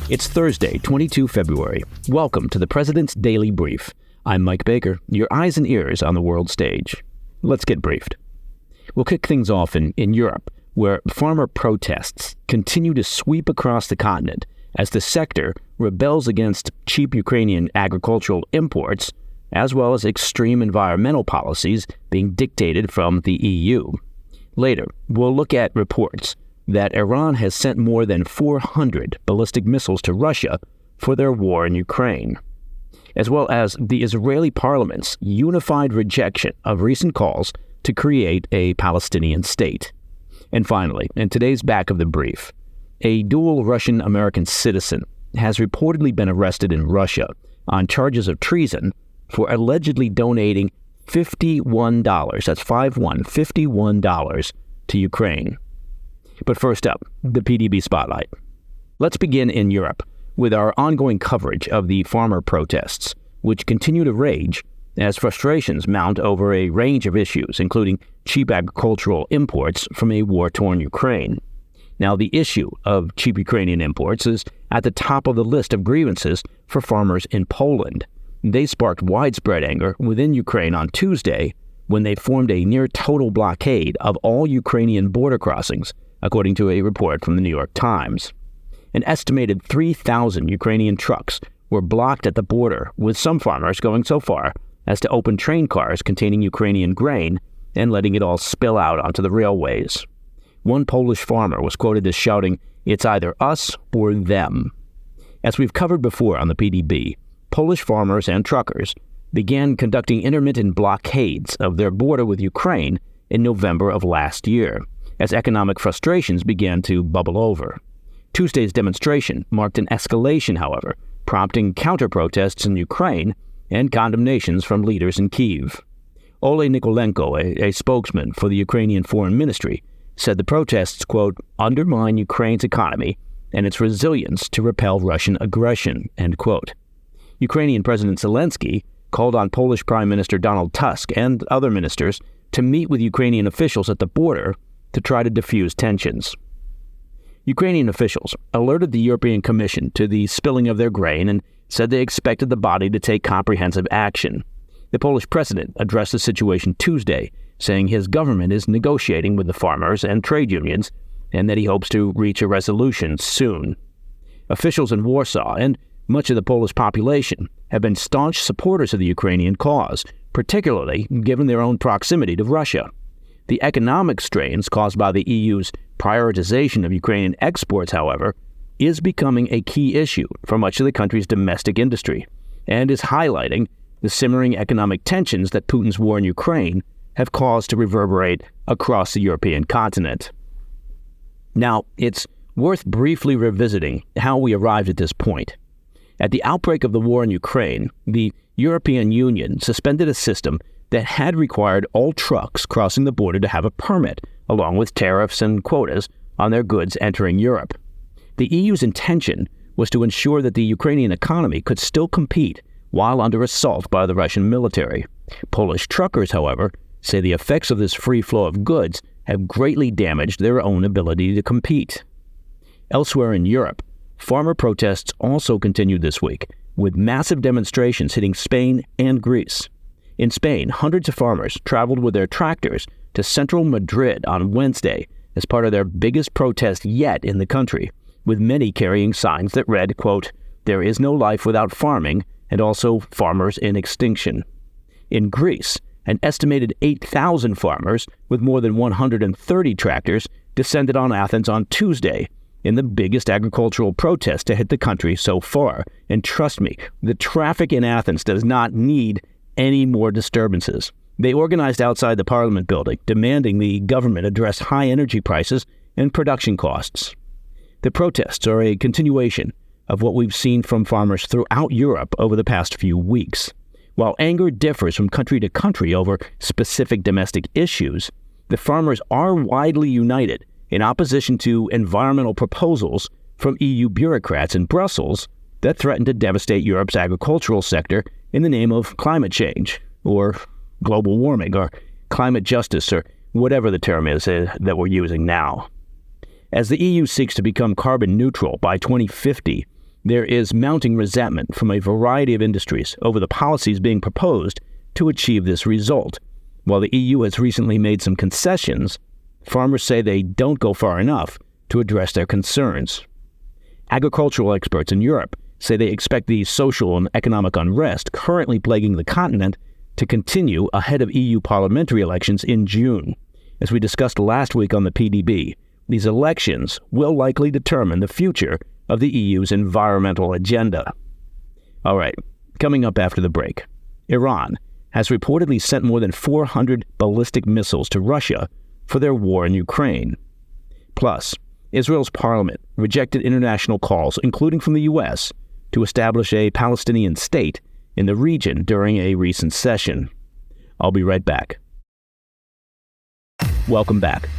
It's Thursday, 22 February. Welcome to the President's Daily Brief. I'm Mike Baker, your eyes and ears on the world stage. Let's get briefed. We'll kick things off in Europe, where farmer protests continue to sweep across the continent as the sector rebels against cheap Ukrainian agricultural imports, as well as extreme environmental policies being dictated from the EU. Later, we'll look at reports that Iran has sent more than 400 ballistic missiles to Russia for their war in Ukraine, as well as the Israeli parliament's unified rejection of recent calls to create a Palestinian state. And finally, in today's back of the brief, a dual Russian-American citizen has reportedly been arrested in Russia on charges of treason for allegedly donating $51, that's $51 to Ukraine. But first up, the PDB Spotlight. Let's begin in Europe with our ongoing coverage of the farmer protests, which continue to rage as frustrations mount over a range of issues, including cheap agricultural imports from a war-torn Ukraine. Now, the issue of cheap Ukrainian imports is at the top of the list of grievances for farmers in Poland. They sparked widespread anger within Ukraine on Tuesday when they formed a near-total blockade of all Ukrainian border crossings, according to a report from the New York Times. An estimated 3,000 Ukrainian trucks were blocked at the border, with some farmers going so far as to open train cars containing Ukrainian grain and letting it all spill out onto the railways. One Polish farmer was quoted as shouting, "It's either us or them." As we've covered before on the PDB, Polish farmers and truckers began conducting intermittent blockades of their border with Ukraine in November of last year, as economic frustrations began to bubble over. Tuesday's demonstration marked an escalation, however, prompting counter-protests in Ukraine and condemnations from leaders in Kyiv. Ole Nikolenko, a spokesman for the Ukrainian Foreign Ministry, said the protests, quote, undermine Ukraine's economy and its resilience to repel Russian aggression, end quote. Ukrainian President Zelensky called on Polish Prime Minister Donald Tusk and other ministers to meet with Ukrainian officials at the border to try to diffuse tensions. Ukrainian officials alerted the European Commission to the spilling of their grain and said they expected the body to take comprehensive action. The Polish president addressed the situation Tuesday, saying his government is negotiating with the farmers and trade unions and that he hopes to reach a resolution soon. Officials in Warsaw and much of the Polish population have been staunch supporters of the Ukrainian cause, particularly given their own proximity to Russia. The economic strains caused by the EU's prioritization of Ukrainian exports, however, is becoming a key issue for much of the country's domestic industry and is highlighting the simmering economic tensions that Putin's war in Ukraine have caused to reverberate across the European continent. Now, it's worth briefly revisiting how we arrived at this point. At the outbreak of the war in Ukraine, the European Union suspended a system that had required all trucks crossing the border to have a permit, along with tariffs and quotas on their goods entering Europe. The EU's intention was to ensure that the Ukrainian economy could still compete while under assault by the Russian military. Polish truckers, however, say the effects of this free flow of goods have greatly damaged their own ability to compete. Elsewhere in Europe, farmer protests also continued this week, with massive demonstrations hitting Spain and Greece. In Spain, hundreds of farmers traveled with their tractors to central Madrid on Wednesday as part of their biggest protest yet in the country, with many carrying signs that read, quote, "There is no life without farming," and also "Farmers in extinction." In Greece, an estimated 8,000 farmers with more than 130 tractors descended on Athens on Tuesday in the biggest agricultural protest to hit the country so far. And trust me, the traffic in Athens does not need any more disturbances. They organized outside the Parliament building, demanding the government address high energy prices and production costs. The protests are a continuation of what we've seen from farmers throughout Europe over the past few weeks. While anger differs from country to country over specific domestic issues, the farmers are widely united in opposition to environmental proposals from EU bureaucrats in Brussels that threaten to devastate Europe's agricultural sector in the name of climate change, or global warming, or climate justice, or whatever the term is that we're using now. As the EU seeks to become carbon neutral by 2050, There is mounting resentment from a variety of industries over the policies being proposed to achieve this result. While the EU has recently made some concessions, farmers say they don't go far enough to address their concerns. Agricultural experts in Europe say they expect the social and economic unrest currently plaguing the continent to continue ahead of EU parliamentary elections in June. As we discussed last week on the PDB, these elections will likely determine the future of the EU's environmental agenda. All right, coming up after the break, Iran has reportedly sent more than 400 ballistic missiles to Russia for their war in Ukraine. Plus, Israel's parliament rejected international calls, including from the U.S., to establish a Palestinian state in the region during a recent session. I'll be right back. Welcome back.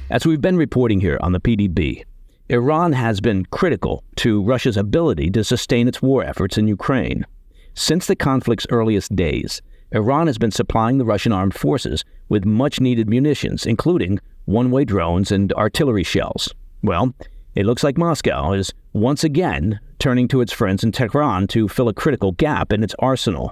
As we've been reporting here on the PDB, Iran has been critical to Russia's ability to sustain its war efforts in Ukraine. Since the conflict's earliest days, Iran has been supplying the Russian armed forces with much-needed munitions, including one-way drones and artillery shells. Well, it looks like Moscow is once again turning to its friends in Tehran to fill a critical gap in its arsenal.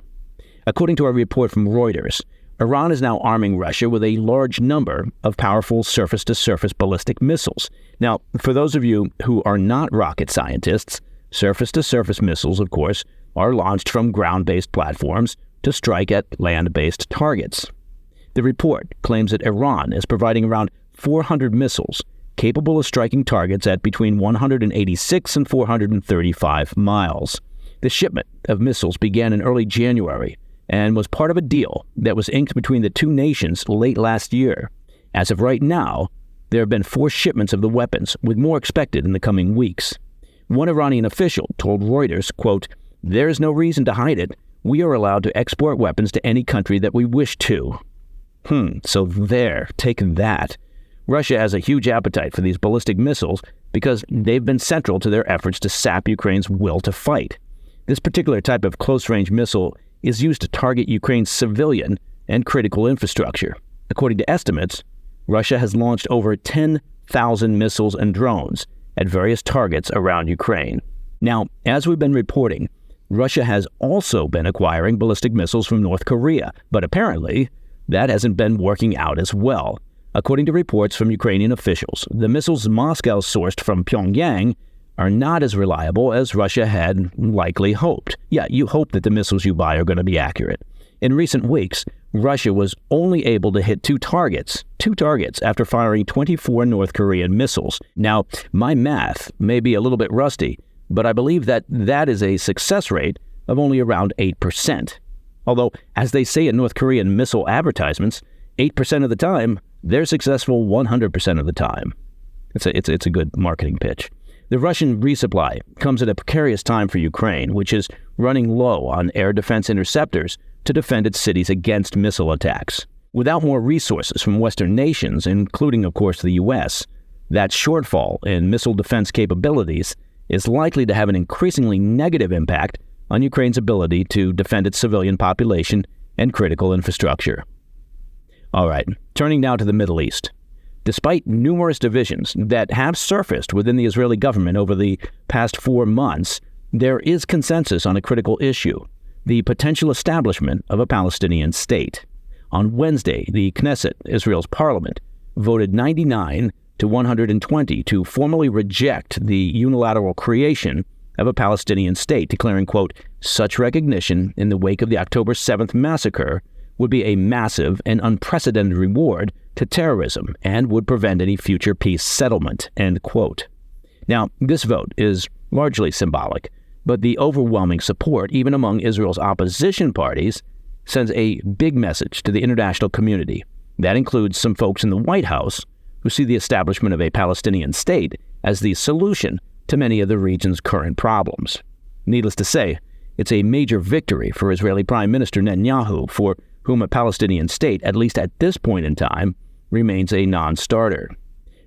According to a report from Reuters, Iran is now arming Russia with a large number of powerful surface-to-surface ballistic missiles. Now, for those of you who are not rocket scientists, surface-to-surface missiles, of course, are launched from ground-based platforms to strike at land-based targets. The report claims that Iran is providing around 400 missiles capable of striking targets at between 186 and 435 miles. The shipment of missiles began in early January and was part of a deal that was inked between the two nations late last year. As of right now, there have been 4 shipments of the weapons, with more expected in the coming weeks. One Iranian official told Reuters, quote, "There is no reason to hide it. We are allowed to export weapons to any country that we wish to." So there, take that. Russia has a huge appetite for these ballistic missiles because they've been central to their efforts to sap Ukraine's will to fight. This particular type of close-range missile is used to target Ukraine's civilian and critical infrastructure. According to estimates, Russia has launched over 10,000 missiles and drones at various targets around Ukraine. Now, as we've been reporting, Russia has also been acquiring ballistic missiles from North Korea, but apparently that hasn't been working out as well. According to reports from Ukrainian officials, the missiles Moscow sourced from Pyongyang are not as reliable as Russia had likely hoped. Yeah, you hope that the missiles you buy are going to be accurate. In recent weeks, Russia was only able to hit two targets after firing 24 North Korean missiles. Now, my math may be a little bit rusty, but I believe that is a success rate of only around 8%. Although, as they say in North Korean missile advertisements, 8% of the time, they're successful 100% of the time. It's a good marketing pitch. The Russian resupply comes at a precarious time for Ukraine, which is running low on air defense interceptors to defend its cities against missile attacks. Without more resources from Western nations, including, of course, the U.S., that shortfall in missile defense capabilities is likely to have an increasingly negative impact on Ukraine's ability to defend its civilian population and critical infrastructure. All right, turning now to the Middle East. Despite numerous divisions that have surfaced within the Israeli government over the past 4 months, there is consensus on a critical issue: the potential establishment of a Palestinian state. On Wednesday, the Knesset, Israel's parliament, voted 99 to 120 to formally reject the unilateral creation of a Palestinian state, declaring, quote, "Such recognition in the wake of the October 7th massacre would be a massive and unprecedented reward to terrorism and would prevent any future peace settlement," end quote. Now, this vote is largely symbolic, but the overwhelming support, even among Israel's opposition parties, sends a big message to the international community. That includes some folks in the White House who see the establishment of a Palestinian state as the solution to many of the region's current problems. Needless to say, it's a major victory for Israeli Prime Minister Netanyahu, for whom a Palestinian state, at least at this point in time, remains a non-starter.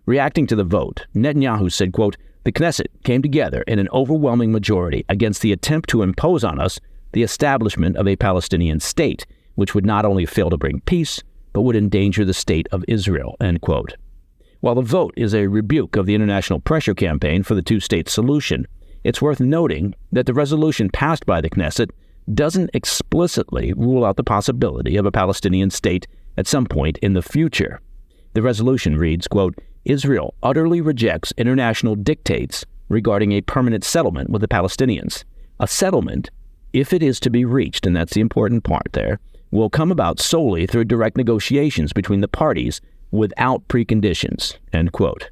Reacting to the vote, Netanyahu said, quote, "The Knesset came together in an overwhelming majority against the attempt to impose on us the establishment of a Palestinian state, which would not only fail to bring peace, but would endanger the state of Israel," end quote. While the vote is a rebuke of the international pressure campaign for the two-state solution, It's worth noting that the resolution passed by the Knesset doesn't explicitly rule out the possibility of a Palestinian state at some point in the future. The resolution reads, quote, Israel utterly rejects international dictates regarding a permanent settlement with the Palestinians. A settlement, if it is to be reached, and that's the important part there, will come about solely through direct negotiations between the parties without preconditions, end quote.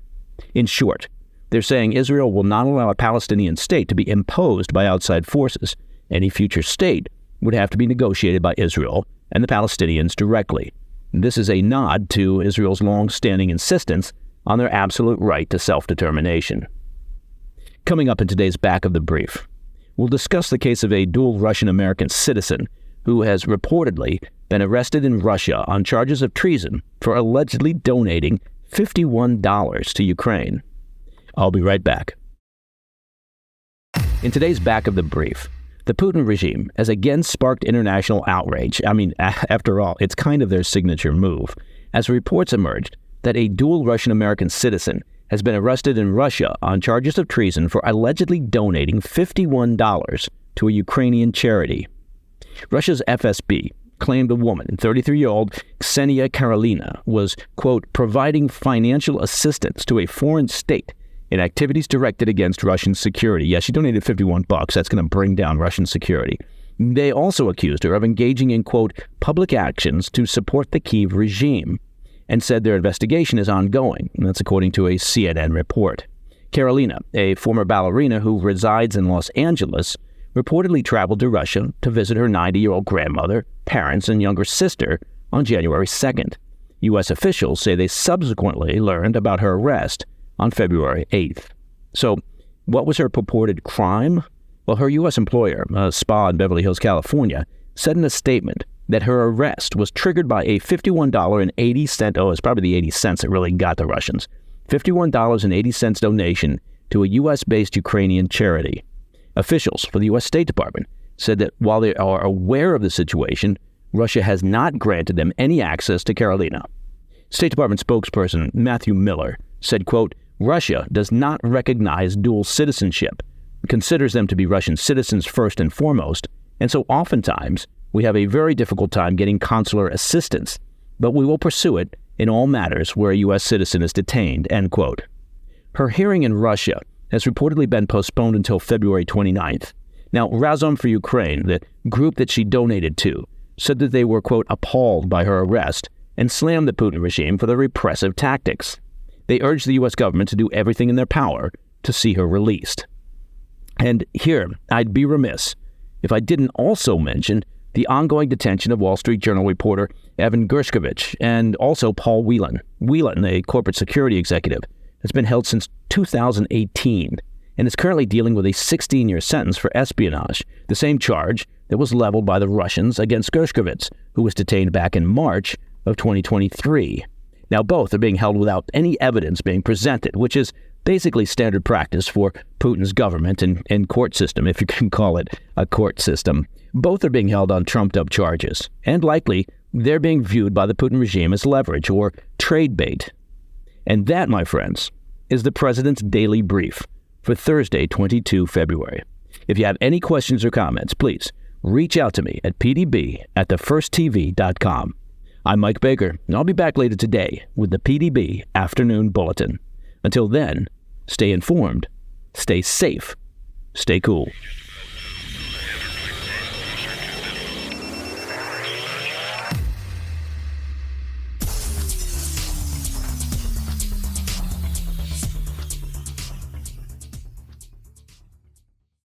In short, they're saying Israel will not allow a Palestinian state to be imposed by outside forces. Any future state would have to be negotiated by Israel and the Palestinians directly. This is a nod to Israel's long-standing insistence on their absolute right to self-determination. Coming up in today's Back of the Brief, we'll discuss the case of a dual Russian-American citizen who has reportedly been arrested in Russia on charges of treason for allegedly donating $51 to Ukraine. I'll be right back. In today's Back of the Brief, the Putin regime has again sparked international outrage. I mean, after all, it's kind of their signature move, as reports emerged that a dual Russian-American citizen has been arrested in Russia on charges of treason for allegedly donating $51 to a Ukrainian charity. Russia's FSB claimed a woman, 33-year-old Ksenia Karolina, was, quote, providing financial assistance to a foreign state in activities directed against Russian security. Yeah, she donated $51. That's going to bring down Russian security. They also accused her of engaging in, quote, public actions to support the Kyiv regime, and said their investigation is ongoing. And that's according to a CNN report. Karolina, a former ballerina who resides in Los Angeles, reportedly traveled to Russia to visit her 90-year-old grandmother, parents, and younger sister on January 2nd. U.S. officials say they subsequently learned about her arrest on February 8th. So, what was her purported crime? Well, her U.S. employer, a spa in Beverly Hills, California, said in a statement that her arrest was triggered by a $51.80, it's probably the 80 cents that really got the Russians, $51.80 donation to a U.S.-based Ukrainian charity. Officials for the U.S. State Department said that while they are aware of the situation, Russia has not granted them any access to Karolina. State Department spokesperson Matthew Miller said, quote, Russia does not recognize dual citizenship, considers them to be Russian citizens first and foremost, and so oftentimes we have a very difficult time getting consular assistance, but we will pursue it in all matters where a U.S. citizen is detained, end quote. Her hearing in Russia has reportedly been postponed until February 29th. Now, Razom for Ukraine, the group that she donated to, said that they were, quote, appalled by her arrest and slammed the Putin regime for their repressive tactics. They urged the U.S. government to do everything in their power to see her released. And here, I'd be remiss if I didn't also mention the ongoing detention of Wall Street Journal reporter Evan Gershkovich and also Paul Whelan. Whelan, a corporate security executive, has been held since 2018 and is currently dealing with a 16-year sentence for espionage, the same charge that was leveled by the Russians against Gershkovich, who was detained back in March of 2023. Now, both are being held without any evidence being presented, which is basically standard practice for Putin's government and court system, if you can call it a court system. Both are being held on trumped-up charges, and likely they're being viewed by the Putin regime as leverage or trade bait. And that, my friends, is the President's Daily Brief for Thursday, 22 February. If you have any questions or comments, please reach out to me at pdb@thefirsttv.com. I'm Mike Baker, and I'll be back later today with the PDB Afternoon Bulletin. Until then, stay informed, stay safe, stay cool.